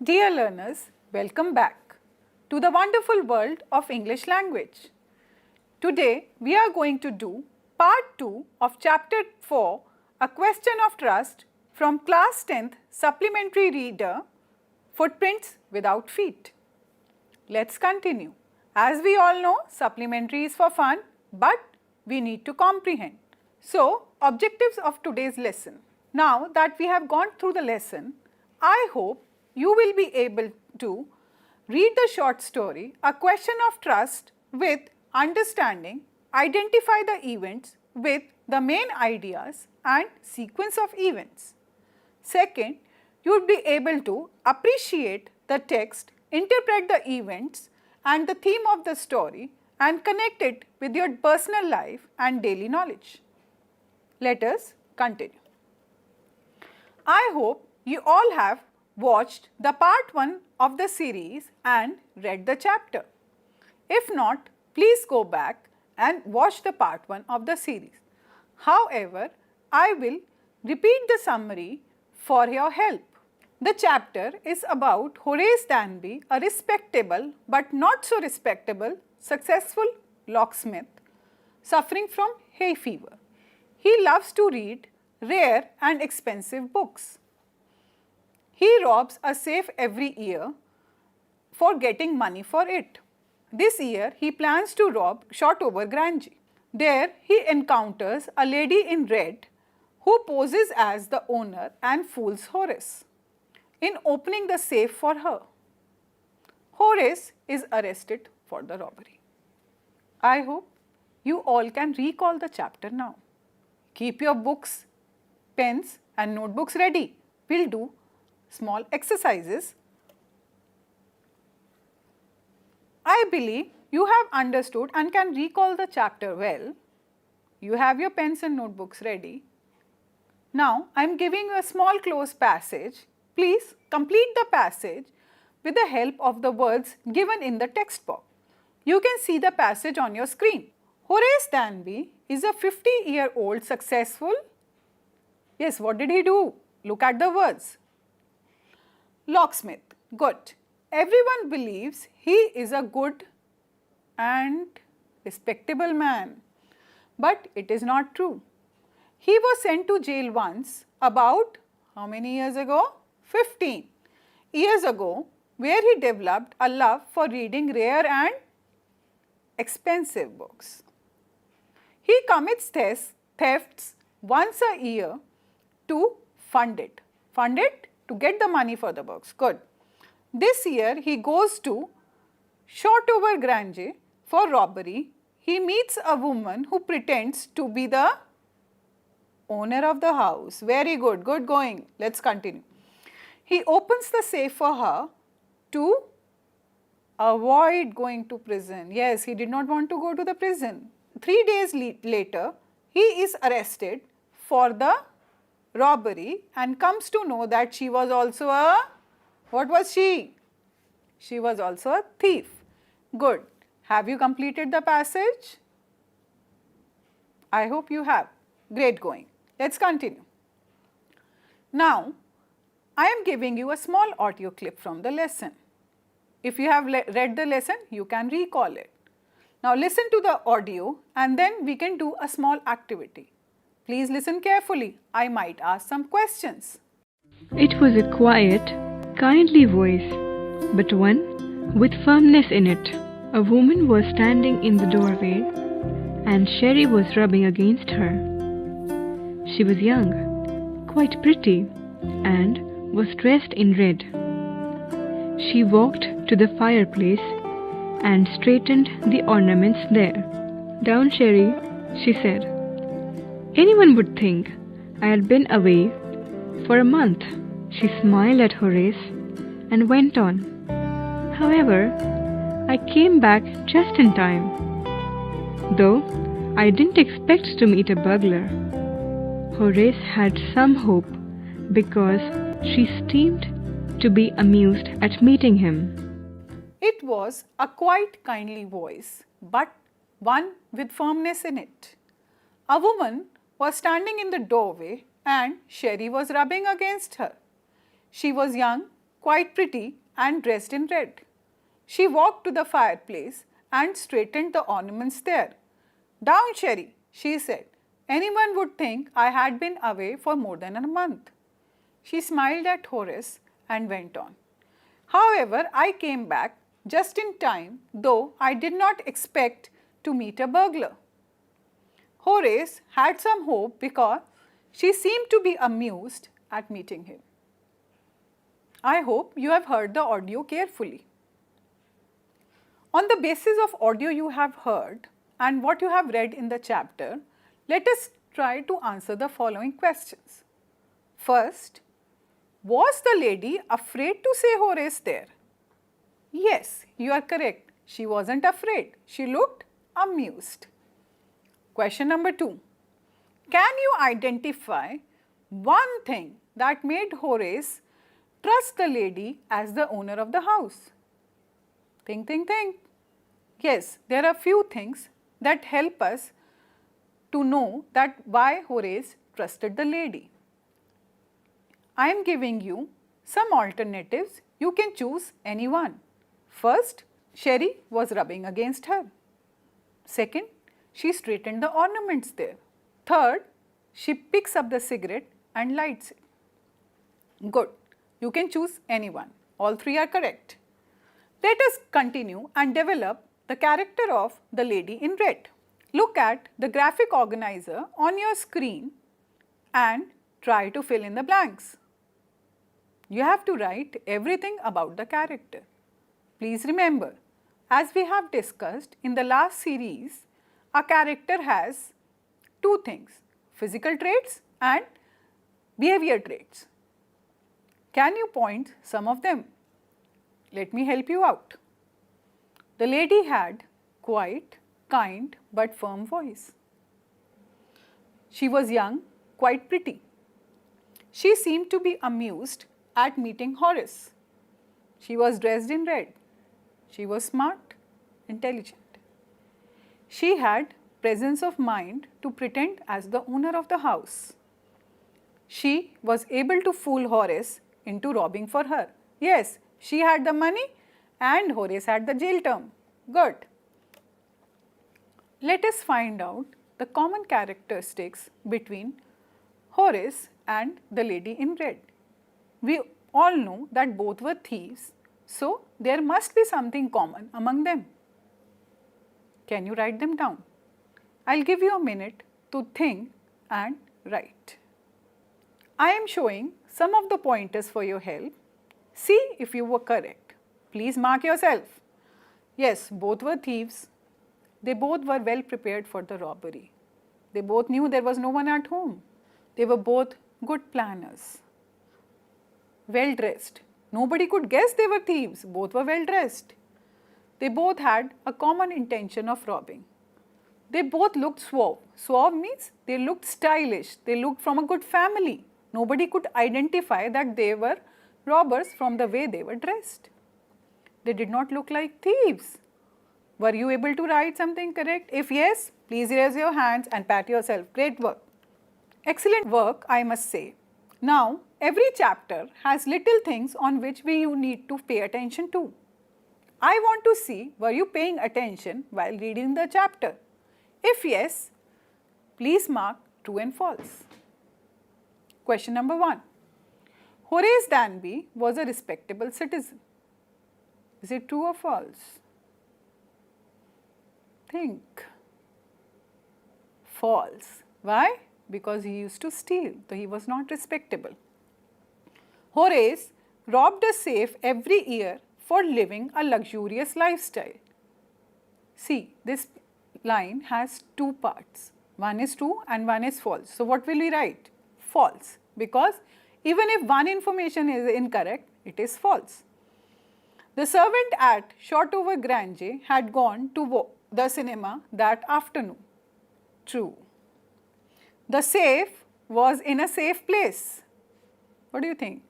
Dear learners, welcome back to the wonderful world of English language. Today we are going to do part 2 of chapter 4, A Question of Trust from class 10th supplementary reader, Footprints Without Feet. Let's continue. As we all know, supplementary is for fun, but we need to comprehend. So, objectives of today's lesson. Now that we have gone through the lesson, I hope you will be able to read the short story, A Question of Trust, with understanding, identify the events with the main ideas and sequence of events. Second, you would be able to appreciate the text, interpret the events and the theme of the story and connect it with your personal life and daily knowledge. Let us continue. I hope you all have watched the part 1 of the series and read the chapter. If not, please go back and watch the part 1 of the series. However, I will repeat the summary for your help. The chapter is about Horace Danby, a respectable but not so respectable successful locksmith suffering from hay fever. He loves to read rare and expensive books. He robs a safe every year for getting money for it. This year, he plans to rob Shotover Grange. There, he encounters a lady in red who poses as the owner and fools Horace in opening the safe for her. Horace is arrested for the robbery. I hope you all can recall the chapter now. Keep your books, pens and notebooks ready. We'll do small exercises. I believe you have understood and can recall the chapter well. You have your pens and notebooks ready. Now, I am giving you a small closed passage. Please complete the passage with the help of the words given in the text box. You can see the passage on your screen. Horace Danby is a 50-year-old successful. Yes, what did he do? Look at the words. Locksmith. Good. Everyone believes he is a good and respectable man. But it is not true. He was sent to jail once about how many years ago? 15 years ago, where he developed a love for reading rare and expensive books. He commits thefts once a year to fund it. Fund it to get the money for the books. Good. This year he goes to Shotover Grange for robbery. He meets a woman who pretends to be the owner of the house. Very good. Good going. Let's continue. He opens the safe for her to avoid going to prison. Yes, he did not want to go to the prison. 3 days later, he is arrested for the robbery and comes to know that she was also a, what was she? She was also a thief. Good. Have you completed the passage? I hope you have. Great going. Let's continue. Now, I am giving you a small audio clip from the lesson. If you have read the lesson, you can recall it. Now listen to the audio and then we can do a small activity. Please listen carefully. I might ask some questions. It was a quiet, kindly voice, but one with firmness in it. A woman was standing in the doorway and Sherry was rubbing against her. She was young, quite pretty, and was dressed in red. She walked to the fireplace and straightened the ornaments there. "Down, Sherry," she said. "Anyone would think I had been away for a month." She smiled at Horace and went on. "However, I came back just in time, though I didn't expect to meet a burglar." Horace had some hope because she seemed to be amused at meeting him. It was a quite kindly voice, but one with firmness in it. A woman was standing in the doorway and Sherry was rubbing against her. She was young, quite pretty and dressed in red. She walked to the fireplace and straightened the ornaments there. Down, Sherry, she said. Anyone would think I had been away for more than a month. She smiled at Horace and went on. However, I came back just in time, though I did not expect to meet a burglar. Horace had some hope because she seemed to be amused at meeting him. I hope you have heard the audio carefully. On the basis of audio you have heard and what you have read in the chapter, let us try to answer the following questions. First, was the lady afraid to see Horace there? Yes, you are correct. She wasn't afraid. She looked amused. Question number 2. Can you identify one thing that made Horace trust the lady as the owner of the house? Think, think, think. Yes, there are few things that help us to know that why Horace trusted the lady. I am giving you some alternatives. You can choose any one. First, Sherry was rubbing against her. Second, she straightened the ornaments there. Third, she picks up the cigarette and lights it. Good. You can choose any one. All three are correct. Let us continue and develop the character of the lady in red. Look at the graphic organizer on your screen and try to fill in the blanks. You have to write everything about the character. Please remember, as we have discussed in the last series, a character has two things, physical traits and behavior traits. Can you point some of them? Let me help you out. The lady had quiet, kind but firm voice. She was young, quite pretty. She seemed to be amused at meeting Horace. She was dressed in red. She was smart, intelligent. She had presence of mind to pretend as the owner of the house. She was able to fool Horace into robbing for her. Yes, she had the money and Horace had the jail term. Good. Let us find out the common characteristics between Horace and the lady in red. We all know that both were thieves, so there must be something common among them. Can you write them down? I'll give you a minute to think and write. I am showing some of the pointers for your help. See if you were correct. Please mark yourself. Yes, both were thieves. They both were well prepared for the robbery. They both knew there was no one at home. They were both good planners. Well dressed. Nobody could guess they were thieves. Both were well dressed. They both had a common intention of robbing. They both looked suave. Suave means they looked stylish. They looked from a good family. Nobody could identify that they were robbers from the way they were dressed. They did not look like thieves. Were you able to write something correct? If yes, please raise your hands and pat yourself. Great work. Excellent work, I must say. Now, every chapter has little things on which you need to pay attention to. I want to see, were you paying attention while reading the chapter? If yes, please mark true and false. Question number 1. Horace Danby was a respectable citizen. Is it true or false? Think. False. Why? Because he used to steal, so he was not respectable. Horace robbed a safe every year for living a luxurious lifestyle. See, this line has two parts. One is true and one is false. So, what will we write? False. Because even if one information is incorrect, it is false. The servant at Shotover Grange had gone to the cinema that afternoon. True. The safe was in a safe place. What do you think?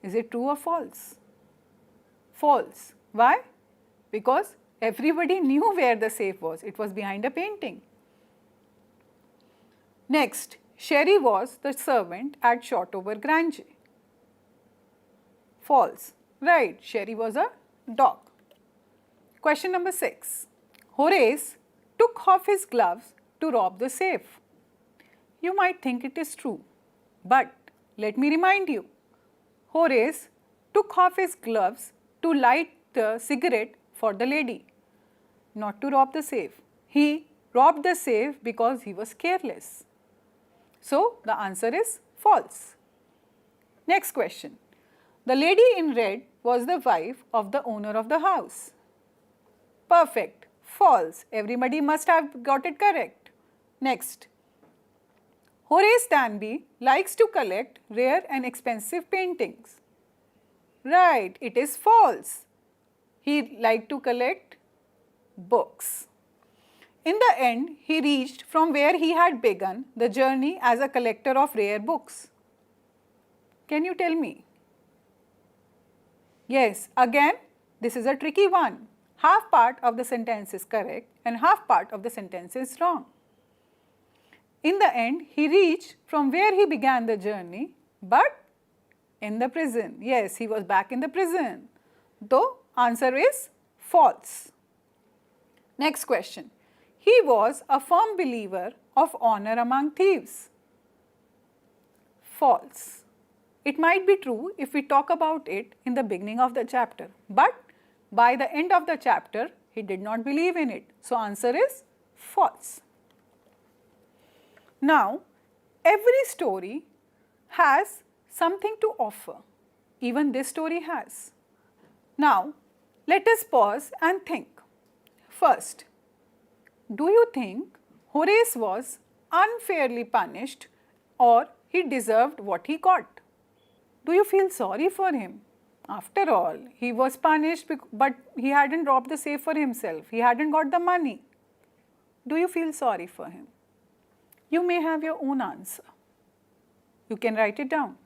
Is it true or false? False. Why? Because everybody knew where the safe was. It was behind a painting. Next, Sherry was the servant at Shotover Grange. False. Right, Sherry was a dog. Question number 6. Horace took off his gloves to rob the safe. You might think it is true, but let me remind you. Horace took off his gloves to light the cigarette for the lady, not to rob the safe. He robbed the safe because he was careless. So, the answer is false. Next question. The lady in red was the wife of the owner of the house. Perfect. False. Everybody must have got it correct. Next. Horace Danby likes to collect rare and expensive paintings. Right, it is false. He liked to collect books. In the end, he reached from where he had begun the journey as a collector of rare books. Can you tell me? Yes, again, this is a tricky one. Half part of the sentence is correct and half part of the sentence is wrong. In the end, he reached from where he began the journey, but in the prison. Yes, he was back in the prison. Though, answer is false. Next question. He was a firm believer of honor among thieves. False. It might be true if we talk about it in the beginning of the chapter, but by the end of the chapter, he did not believe in it. So, answer is false. Now, every story has something to offer. Even this story has. Now, let us pause and think. First, do you think Horace was unfairly punished or he deserved what he got? Do you feel sorry for him? After all, he was punished but he hadn't robbed the safe for himself. He hadn't got the money. Do you feel sorry for him? You may have your own answer. You can write it down.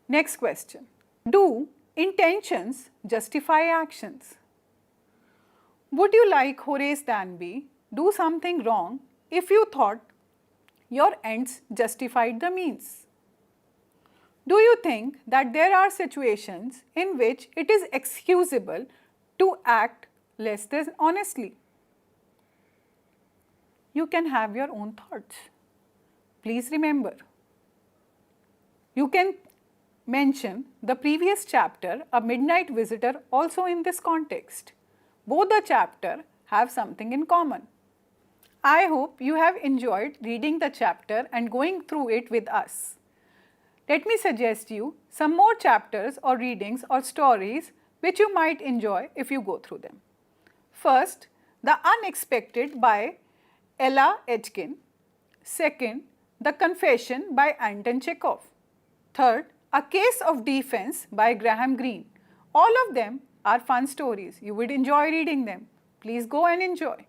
Next question. Do intentions justify actions? Would you like Horace Danby do something wrong if you thought your ends justified the means? Do you think that there are situations in which it is excusable to act less than honestly? You can have your own thoughts. Please remember, you can mention the previous chapter, A Midnight Visitor, also in this context. Both the chapters have something in common. I hope you have enjoyed reading the chapter and going through it with us. Let me suggest you some more chapters or readings or stories which you might enjoy if you go through them. First, The Unexpected by Ella Etkin. Second, The Confession by Anton Chekhov. Third, A Case of Defense by Graham Greene. All of them are fun stories. You would enjoy reading them. Please go and enjoy.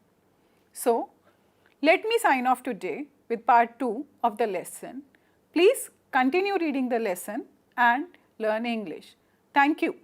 So, let me sign off today with part 2 of the lesson. Please continue reading the lesson and learn English. Thank you.